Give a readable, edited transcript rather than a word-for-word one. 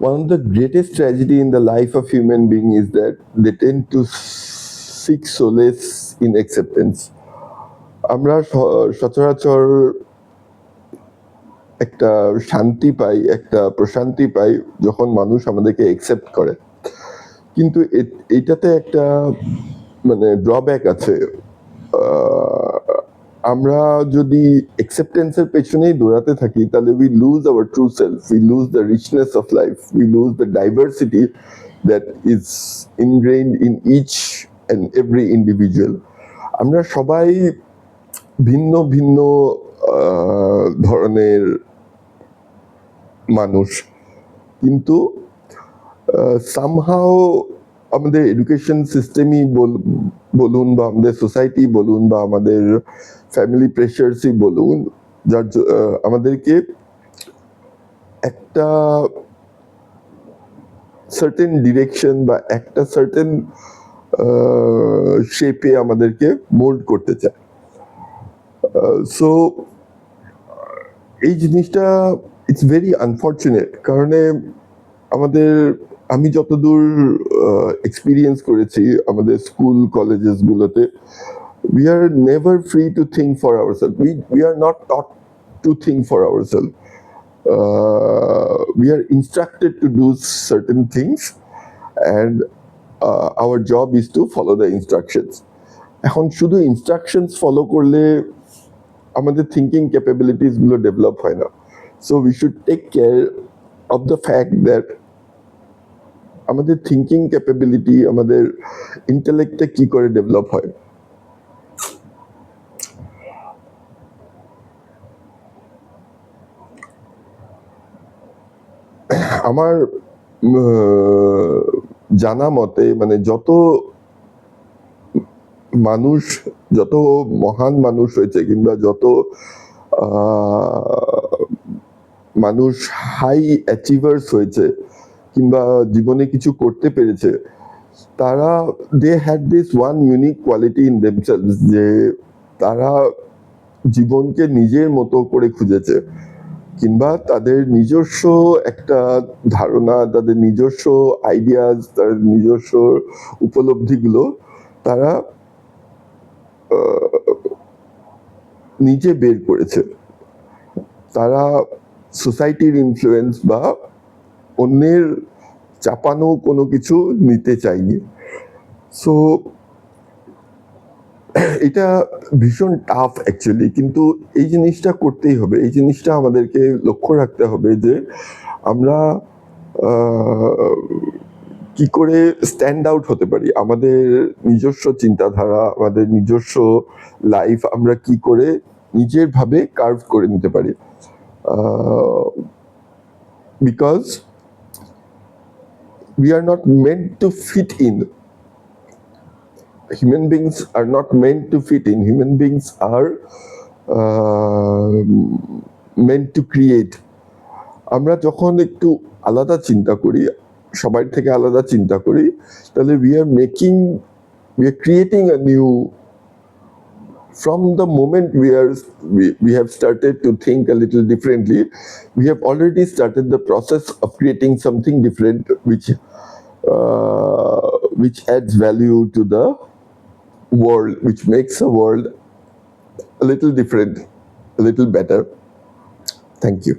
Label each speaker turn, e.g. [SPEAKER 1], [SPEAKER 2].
[SPEAKER 1] One of the greatest tragedy in the life of human being is that they tend to seek solace in acceptance. আমরা সচরাচর একটা শান্তি পাই, একটা প্রশান্তি পাই যখন মানুষ আমাদেরকে একসেপ্ট করে, কিন্তু এটাতে একটা মানে ড্রব্যাক আছে। আমরা যদি অ্যাকসেপ্টেন্সের পেছনেই দৌড়াতে থাকি তাহলে we lose our true self, we lose the richness of life, we lose the diversity that is ingrained in each and every individual. আমরা সবাই ভিন্ন ভিন্ন ধরনের মানুষ, কিন্তু সামহাও আমাদের এডুকেশন সিস্টেমই বলুন বা আমাদের সোসাইটি বলুন বা আমাদের ফ্যামিলি প্রেশারসই বলুন, যার আমাদেরকে একটা সার্টেন ডিরেকশন বা একটা সার্টেন শেপে আমাদেরকে মোল্ড করতে চায়। সো এই জিনিসটা ইটস ভেরি আনফর্চুনেট, কারণ আমি যতদূর এক্সপিরিয়েন্স করেছি আমাদের স্কুল কলেজেস গুলোতে, we are never free to think for ourselves. We are not taught to think for ourselves. We are instructed to do certain things, and our job is to follow the instructions. এখন শুধু instructions follow করলে আমাদের thinking capabilities গুলো develop হয় না। So we should take care of the fact that আমাদের thinking capability, আমাদের ইন্টেলেক্টটা কি করে ডেভেলপ হয়। আমার জানা মতে মানে যত মহান মানুষ হয়েছে কিংবা যত মানুষ হাই অ্যাচিভার্স হয়েছে কিংবা জীবনে কিছু করতে পেরেছে, তারা they had this one unique quality in themselves, যে তারা জীবনকে নিজের মতো করে খুঁজেছে, কিংবা তাদের নিজস্ব একটা ধারণা, তাদের নিজস্ব আইডিয়াস, তাদের নিজস্ব উপলব্ধিগুলো তারা নিজে বের করেছে। তারা সোসাইটির ইনফ্লুয়েন্স বা অন্যের চাপানো কোনো কিছু নিতে চায়নি। সো এটা ভীষণ টাফ অ্যাকচুয়ালি, কিন্তু এই জিনিসটা করতেই হবে। এই জিনিসটা আমাদেরকে লক্ষ্য রাখতে হবে যে আমরা কি করে স্ট্যান্ড আউট হতে পারি, আমাদের নিজস্ব চিন্তাধারা, আমাদের নিজস্ব লাইফ আমরা কি করে নিজের ভাবে কার্ভ করে নিতে পারি। Because we are not meant to fit in. Human beings are not meant to fit in. Human beings are meant to create. আমরা যখন একটু আলাদা চিন্তা করি, সবার থেকে আলাদা চিন্তা করি, তাহলে we are creating a new. From the moment we have started to think a little differently, we have already started the process of creating something different, which adds value to the world, which makes the world a little different, a little better. Thank you.